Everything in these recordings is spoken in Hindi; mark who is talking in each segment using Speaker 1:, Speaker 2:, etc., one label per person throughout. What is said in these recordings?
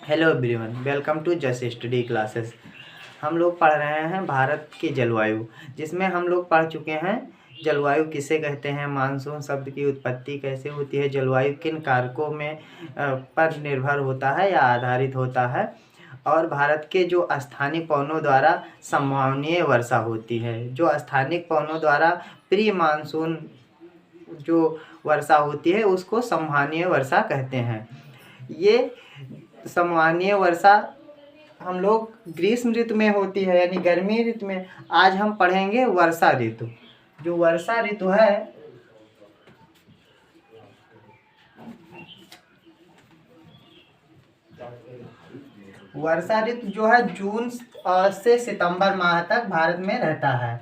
Speaker 1: Hello everyone, welcome to just study classes. हम लोग पढ़ रहे हैं भारत की जलवायु, जिसमें हम लोग पढ़ चुके हैं जलवायु किसे कहते हैं, मानसून शब्द की उत्पत्ति कैसे होती है, जलवायु किन कारकों में पर निर्भर होता है या आधारित होता है, और भारत के जो स्थानिक पवनों द्वारा संभावनीय वर्षा होती है। जो स्थानिक पवनों द्वारा प्री मानसून जो वर्षा होती है उसको संभावनीय वर्षा कहते हैं। ये संवहनीय वर्षा हम लोग ग्रीष्म ऋतु में होती है, यानी गर्मी ऋतु में। आज हम पढ़ेंगे वर्षा ऋतु। जो वर्षा ऋतु है, वर्षा ऋतु जो है जून से सितंबर माह तक भारत में रहता है।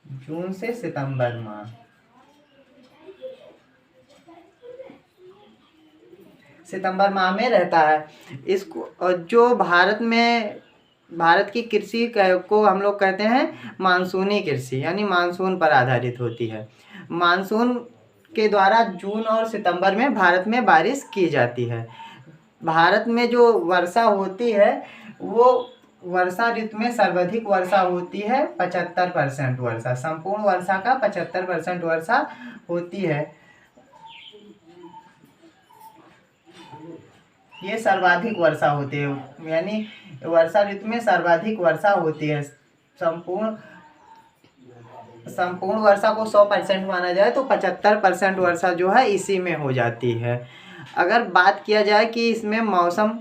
Speaker 1: जून से सितंबर माह, सितंबर माह में रहता है। इसको जो भारत की कृषि को हम लोग कहते हैं मानसूनी कृषि, यानी मानसून पर आधारित होती है। मानसून के द्वारा जून और सितंबर में भारत में बारिश की जाती है। भारत में जो वर्षा होती है वो वर्षा ऋतु में सर्वाधिक वर्षा होती है। 75% वर्षा, संपूर्ण वर्षा का 75% वर्षा होती है। ये सर्वाधिक वर्षा होती है, यानी वर्षा ऋतु में सर्वाधिक वर्षा होती है। संपूर्ण वर्षा को 100% माना जाए तो 75% वर्षा जो है इसी में हो जाती है। अगर बात किया जाए कि इसमें मौसम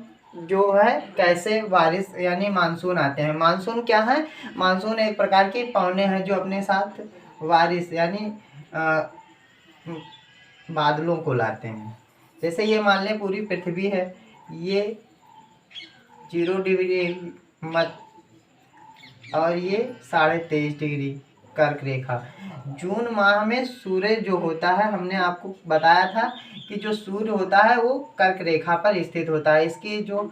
Speaker 1: जो है कैसे बारिश यानी मानसून आते हैं। मानसून क्या है? मानसून एक प्रकार की पवने हैं जो अपने साथ बारिश यानी बादलों को लाते हैं। जैसे ये मान लें पूरी पृथ्वी है, ये 0 डिग्री मत और ये 23.5 डिग्री कर्क रेखा। जून माह में सूर्य जो होता है, हमने आपको बताया था कि जो सूर्य होता है वो कर्क रेखा पर स्थित होता है। इसकी जो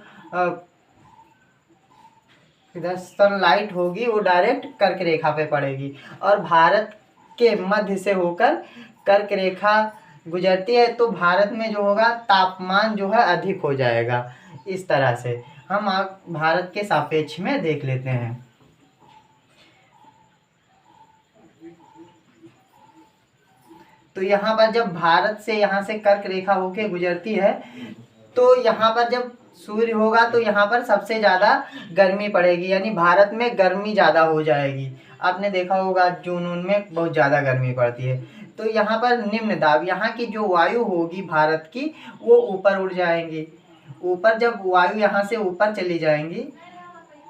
Speaker 1: इधर सनलाइट होगी वो डायरेक्ट कर्क रेखा पे पड़ेगी और भारत के मध्य से होकर कर्क रेखा गुजरती है, तो भारत में जो होगा तापमान जो है अधिक हो जाएगा। इस तरह से हम आप भारत के सापेक्ष में देख लेते हैं। तो यहाँ पर जब भारत से यहाँ से कर्क रेखा होके गुजरती है, तो यहाँ पर जब सूर्य होगा तो यहाँ पर सबसे ज़्यादा गर्मी पड़ेगी, यानी भारत में गर्मी ज़्यादा हो जाएगी। आपने देखा होगा जून में बहुत ज़्यादा गर्मी पड़ती है। तो यहाँ पर निम्न दाब, यहाँ की जो वायु होगी भारत की, वो ऊपर उड़ जाएंगी। ऊपर जब वायु यहाँ से ऊपर चली जाएंगी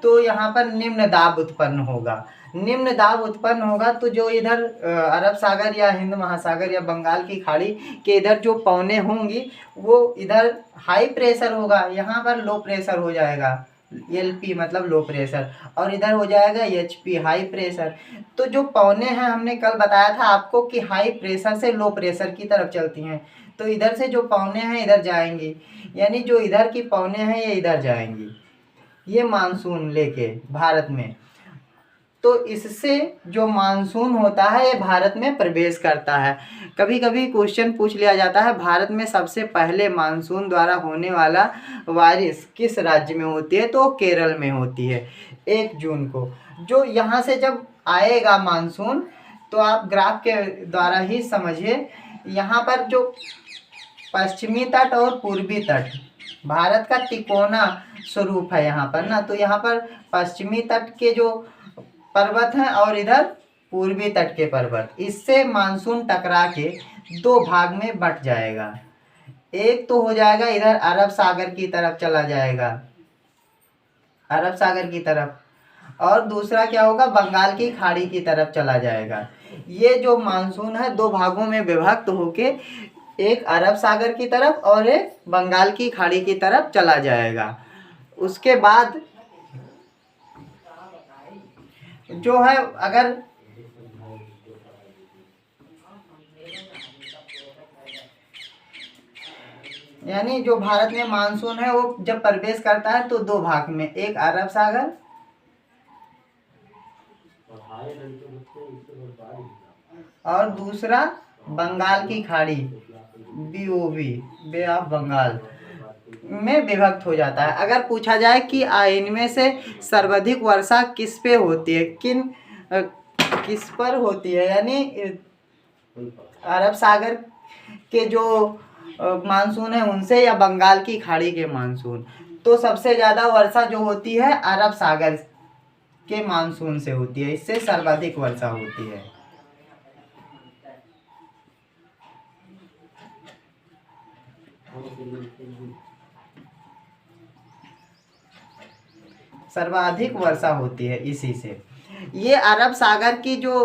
Speaker 1: तो यहाँ पर निम्न दाब उत्पन्न होगा। निम्न दाब उत्पन्न होगा तो जो इधर अरब सागर या हिंद महासागर या बंगाल की खाड़ी के इधर जो पवने होंगी वो इधर हाई प्रेशर होगा, यहाँ पर लो प्रेशर हो जाएगा। LP मतलब लो प्रेशर, और इधर हो जाएगा HP हाई प्रेशर। तो जो पवने हैं, हमने कल बताया था आपको कि हाई प्रेशर से लो प्रेशर की तरफ चलती हैं। तो इधर से जो पवने हैं इधर जाएंगी, यानी जो इधर की पवने हैं ये इधर जाएंगी, ये मानसून लेके भारत में। तो इससे जो मानसून होता है ये भारत में प्रवेश करता है। कभी कभी क्वेश्चन पूछ लिया जाता है, भारत में सबसे पहले मानसून द्वारा होने वाला बारिश किस राज्य में होती है? तो केरल में होती है 1 जून को। जो यहाँ से जब आएगा मानसून, तो आप ग्राफ के द्वारा ही समझिए। यहाँ पर जो पश्चिमी तट और पूर्वी तट, भारत का तिकोना स्वरूप है यहाँ पर ना। तो यहाँ पर पश्चिमी तट के जो पर्वत हैं और इधर पूर्वी तट के पर्वत, इससे मानसून टकरा के 2 भाग में बट जाएगा। एक तो हो जाएगा इधर अरब सागर की तरफ चला जाएगा, अरब सागर की तरफ, और दूसरा क्या होगा, बंगाल की खाड़ी की तरफ चला जाएगा। ये जो मानसून है 2 भागों में विभक्त होके एक अरब सागर की तरफ और एक बंगाल की खाड़ी की तरफ चला जाएगा। उसके बाद जो है, अगर यानी जो भारत में मानसून है वो जब प्रवेश करता है तो 2 भाग में, एक अरब सागर और दूसरा बंगाल की खाड़ी, BOB बे ऑफ बंगाल। में विभक्त हो जाता है। अगर पूछा जाए कि इनमें से सर्वाधिक वर्षा किस पे होती है, किस पर होती है, यानी अरब सागर के जो मानसून है उनसे या बंगाल की खाड़ी के मानसून, तो सबसे ज़्यादा वर्षा जो होती है अरब सागर के मानसून से होती है, इससे सर्वाधिक वर्षा होती है। सर्वाधिक वर्षा होती है इसी से। ये अरब सागर की जो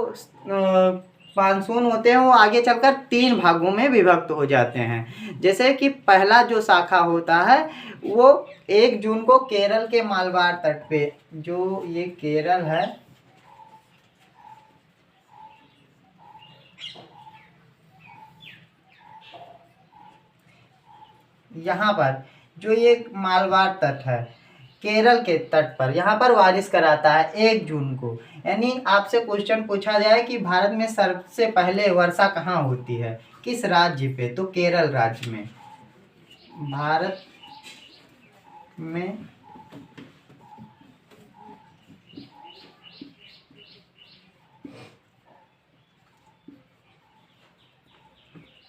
Speaker 1: मानसून होते हैं वो आगे चलकर 3 भागों में विभक्त हो जाते हैं। जैसे कि पहला जो शाखा होता है वो 1 जून को केरल के मालबार तट पे, जो ये केरल है, यहाँ पर जो ये मालबार तट है केरल के तट पर, यहाँ पर बारिश कराता है 1 जून को। यानी आपसे क्वेश्चन पूछा जाए कि भारत में सबसे पहले वर्षा कहाँ होती है, किस राज्य पे, तो केरल राज्य में। भारत में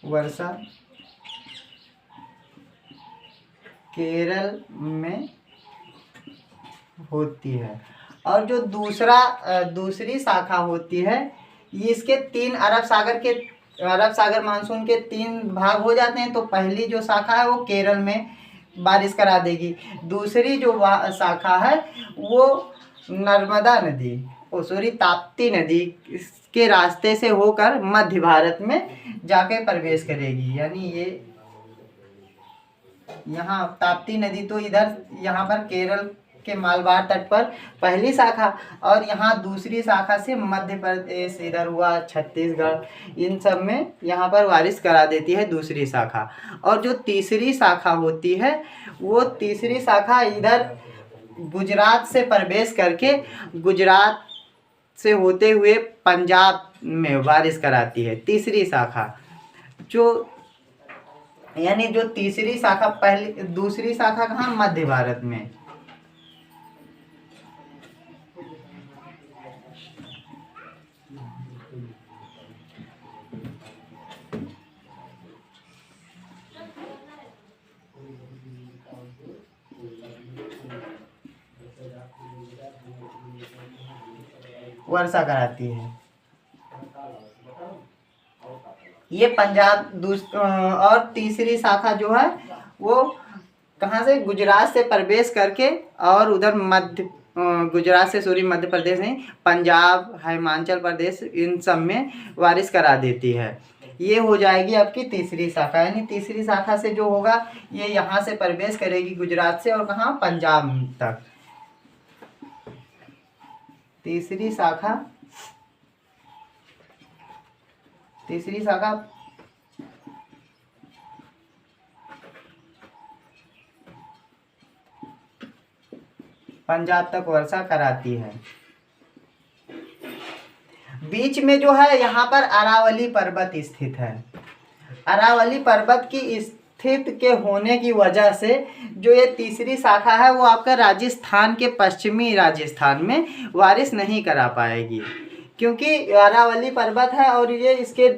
Speaker 1: वर्षा केरल में होती है। और जो दूसरी शाखा होती है, ये इसके 3 अरब सागर मानसून के 3 भाग हो जाते हैं। तो पहली जो शाखा है वो केरल में बारिश करा देगी। दूसरी जो शाखा है वो नर्मदा नदी, ताप्ती नदी के रास्ते से होकर मध्य भारत में जाके प्रवेश करेगी। यानी ये यहाँ ताप्ती नदी तो इधर यहाँ पर केरल के मालबार तट पर पहली शाखा, और यहाँ दूसरी शाखा से मध्य प्रदेश, इधर हुआ छत्तीसगढ़, इन सब में यहाँ पर बारिश करा देती है दूसरी शाखा। और जो तीसरी शाखा होती है वो तीसरी शाखा इधर गुजरात से प्रवेश करके गुजरात से होते हुए पंजाब में बारिश कराती है तीसरी शाखा। जो यानी जो तीसरी शाखा, दूसरी शाखा कहाँ, मध्य भारत में। वर्षा कराती है ये पंजाब। और तीसरी शाखा जो है वो कहाँ से, गुजरात से प्रवेश करके और उधर गुजरात से मध्य प्रदेश नहीं, पंजाब, हिमाचल प्रदेश, इन सब में बारिश करा देती है। ये हो जाएगी आपकी तीसरी शाखा। यानी तीसरी शाखा से जो होगा ये यहाँ से प्रवेश करेगी गुजरात से, और कहाँ, पंजाब तक। तीसरी शाखा पंजाब तक वर्षा कराती है। बीच में जो है यहाँ पर अरावली पर्वत स्थित है। अरावली पर्वत की स्थित के होने की वजह से जो ये तीसरी शाखा है वो आपका राजस्थान के पश्चिमी राजस्थान में बारिश नहीं करा पाएगी, क्योंकि अरावली पर्वत है और ये इसके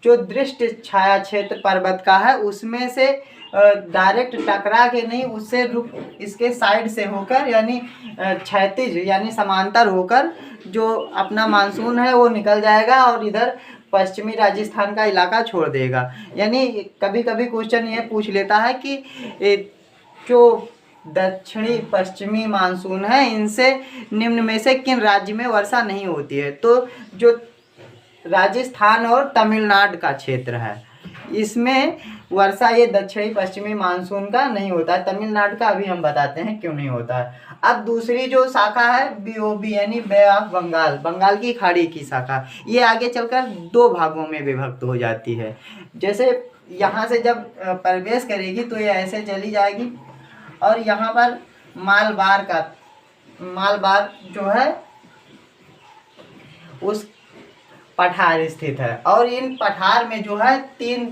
Speaker 1: जो दृष्ट छाया क्षेत्र पर्वत का है उसमें से डायरेक्ट टकरा के नहीं, उससे इसके साइड से होकर, यानी क्षैतिज यानी समांतर होकर जो अपना मानसून है वो निकल जाएगा और इधर पश्चिमी राजस्थान का इलाका छोड़ देगा। यानी कभी कभी क्वेश्चन ये पूछ लेता है कि जो दक्षिणी पश्चिमी मानसून है इनसे निम्न में से किन राज्य में वर्षा नहीं होती है, तो जो राजस्थान और तमिलनाडु का क्षेत्र है इसमें वर्षा ये दक्षिणी पश्चिमी मानसून का नहीं होता है। तमिलनाडु का अभी हम बताते हैं क्यों नहीं होता है। अब दूसरी जो शाखा है BOB यानी बे ऑफ बंगाल, बंगाल की खाड़ी की शाखा, ये आगे चलकर 2 भागों में विभक्त हो जाती है। जैसे यहाँ से जब प्रवेश करेगी तो ये ऐसे चली जाएगी और यहाँ पर मालबार जो है उस पठार स्थित है, और इन पठार में जो है 3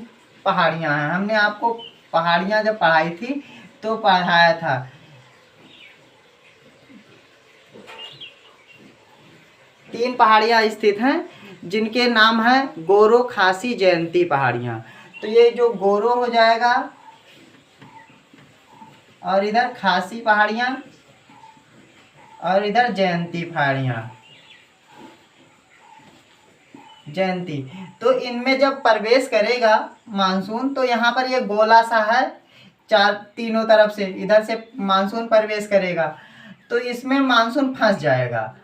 Speaker 1: पहाड़ियाँ हैं। हमने आपको पहाड़ियाँ जब पढ़ाई थी तो पढ़ाया था। तीन पहाड़ियाँ स्थित हैं जिनके नाम है गोरो, खासी, जयंती पहाड़ियाँ। तो ये जो गोरो हो जाएगा और इधर खासी पहाड़ियाँ और इधर जयंती पहाड़ियाँ, जयंती। तो इनमें जब प्रवेश करेगा मानसून तो यहाँ पर ये गोला सा है, चार तीनों तरफ से इधर से मानसून प्रवेश करेगा तो इसमें मानसून फंस जाएगा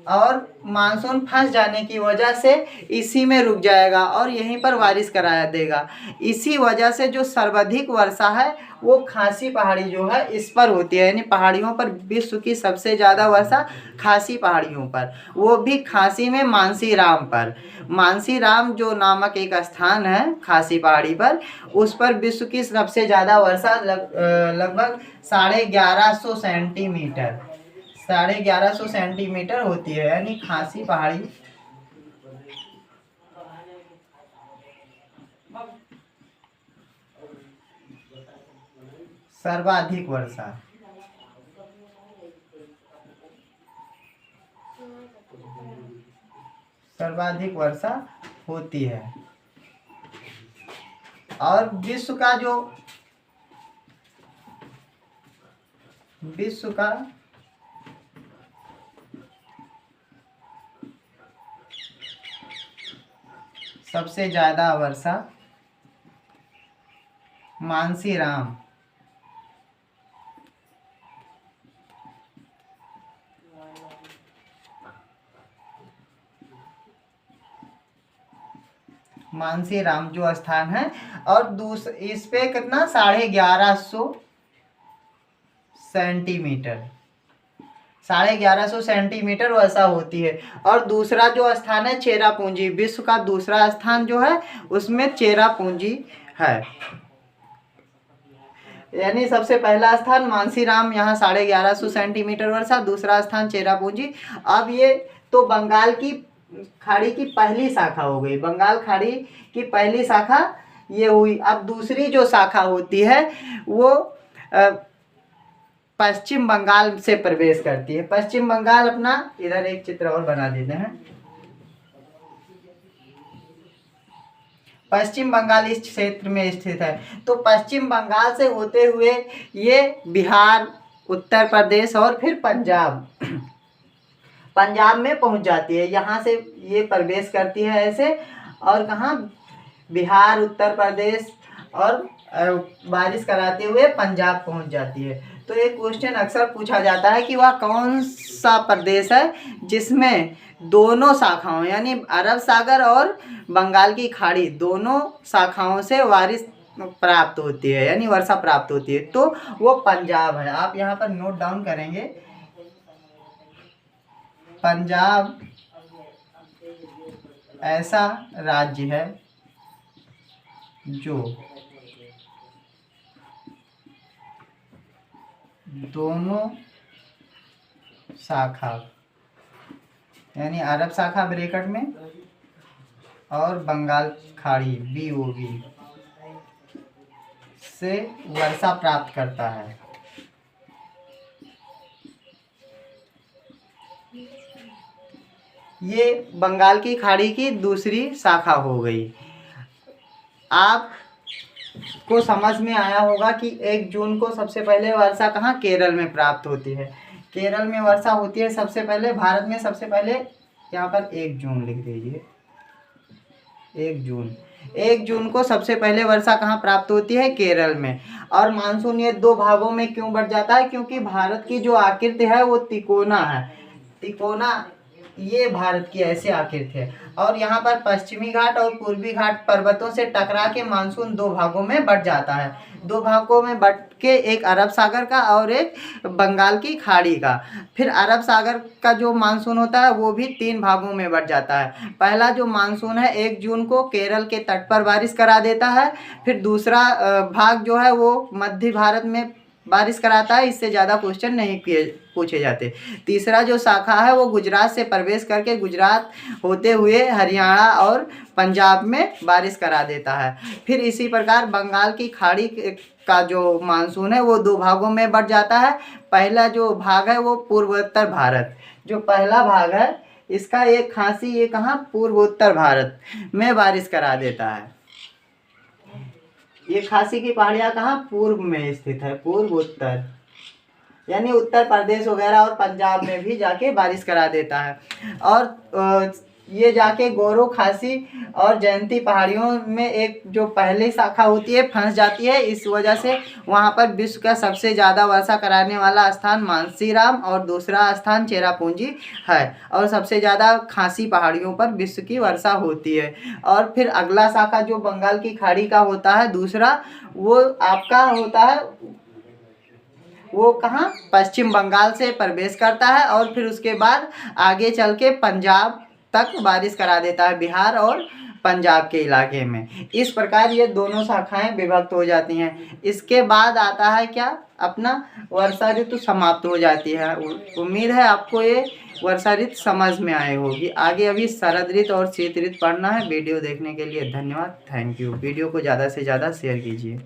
Speaker 1: और मानसून फंस जाने की वजह से इसी में रुक जाएगा और यहीं पर बारिश कराया देगा। इसी वजह से जो सर्वाधिक वर्षा है वो खासी पहाड़ी जो है इस पर होती है, यानी पहाड़ियों पर विश्व की सबसे ज़्यादा वर्षा खासी पहाड़ियों पर, वो भी खासी में मानसीराम पर। मानसीराम जो नामक एक स्थान है खासी पहाड़ी पर, उस पर विश्व की सबसे ज़्यादा वर्षा लगभग 1150 सेंटीमीटर 1150 सेंटीमीटर होती है, यानी खासी पहाड़ी सर्वाधिक वर्षा। सर्वाधिक वर्षा होती है। और विश्व का सबसे ज्यादा वर्षा मानसीराम मानसीराम जो स्थान है, और इस पे कितना 1150 सेंटीमीटर 1150 सेंटीमीटर वर्षा होती है। और दूसरा जो स्थान है चेरापूंजी, विश्व का दूसरा स्थान जो है उसमें चेरापूंजी है, यानी सबसे पहला स्थान मानसीराम, यहाँ 1150 सेंटीमीटर वर्षा, दूसरा स्थान चेरापूंजी। अब ये तो बंगाल की खाड़ी की पहली शाखा हो गई, बंगाल खाड़ी की पहली शाखा ये हुई। अब दूसरी जो शाखा होती है वो पश्चिम बंगाल से प्रवेश करती है। पश्चिम बंगाल अपना, इधर एक चित्र और बना देते हैं, पश्चिम बंगाल इस क्षेत्र में स्थित है। तो पश्चिम बंगाल से होते हुए ये बिहार, उत्तर प्रदेश और फिर पंजाब में पहुंच जाती है। यहाँ से ये प्रवेश करती है ऐसे, और कहाँ, बिहार, उत्तर प्रदेश और बारिश कराते हुए पंजाब पहुंच जाती है। तो एक क्वेश्चन अक्सर पूछा जाता है कि वह कौन सा प्रदेश है जिसमें दोनों शाखाओं यानी अरब सागर और बंगाल की खाड़ी दोनों शाखाओं से बारिश प्राप्त होती है, यानी वर्षा प्राप्त होती है। तो वो पंजाब है। आप यहाँ पर नोट डाउन करेंगे, पंजाब ऐसा राज्य है जो दोनों शाखा यानी अरब शाखा ब्रैकेट में और बंगाल खाड़ी BOB से वर्षा प्राप्त करता है। ये बंगाल की खाड़ी की दूसरी शाखा हो गई। आप को समझ में आया होगा कि 1 जून को सबसे पहले वर्षा कहाँ, केरल में प्राप्त होती है। केरल में वर्षा होती है सबसे पहले, भारत में सबसे पहले। यहाँ पर 1 जून लिख दीजिए, 1 जून को सबसे पहले वर्षा कहाँ प्राप्त होती है, केरल में। और मानसून ये 2 भागों में क्यों बढ़ जाता है, क्योंकि भारत की जो आकृति है वो तिकोना है। तिकोना ये भारत की ऐसी आकृति है, और यहाँ पर पश्चिमी घाट और पूर्वी घाट पर्वतों से टकरा के मानसून 2 भागों में बढ़ जाता है। 2 भागों में बढ़ के, एक अरब सागर का और एक बंगाल की खाड़ी का। फिर अरब सागर का जो मानसून होता है वो भी 3 भागों में बढ़ जाता है। पहला जो मानसून है 1 जून को केरल के तट पर बारिश करा देता है। फिर दूसरा भाग जो है वो मध्य भारत में बारिश कराता है, इससे ज़्यादा क्वेश्चन नहीं पूछे जाते। तीसरा जो शाखा है वो गुजरात से प्रवेश करके गुजरात होते हुए हरियाणा और पंजाब में बारिश करा देता है। फिर इसी प्रकार बंगाल की खाड़ी का जो मानसून है वो दो भागों में बढ़ जाता है। पहला जो भाग है वो पूर्वोत्तर भारत, जो पहला भाग है इसका एक खासी ये कहाँ पूर्वोत्तर भारत में बारिश करा देता है। ये खासी की पहाड़ियाँ कहाँ पूर्व में स्थित है, पूर्वोत्तर, यानी उत्तर प्रदेश वगैरह और पंजाब में भी जाके बारिश करा देता है। और ये जाके गोरो खासी और जयंती पहाड़ियों में एक जो पहली शाखा होती है फंस जाती है। इस वजह से वहाँ पर विश्व का सबसे ज़्यादा वर्षा कराने वाला स्थान मानसीराम और दूसरा स्थान चेरापूंजी है। और सबसे ज़्यादा खासी पहाड़ियों पर विश्व की वर्षा होती है। और फिर अगला शाखा जो बंगाल की खाड़ी का होता है दूसरा, वो आपका होता है वो कहाँ पश्चिम बंगाल से प्रवेश करता है और फिर उसके बाद आगे चल के पंजाब तक बारिश करा देता है, बिहार और पंजाब के इलाके में। इस प्रकार ये दोनों शाखाएं विभक्त हो जाती हैं। इसके बाद आता है क्या, अपना वर्षा ऋतु समाप्त हो जाती है। उम्मीद है आपको ये वर्षा ऋतु समझ में आई होगी। आगे अभी शरद ऋतु और शीत ऋतु पढ़ना है। वीडियो देखने के लिए धन्यवाद, थैंक यू। वीडियो को ज़्यादा से ज़्यादा शेयर कीजिए।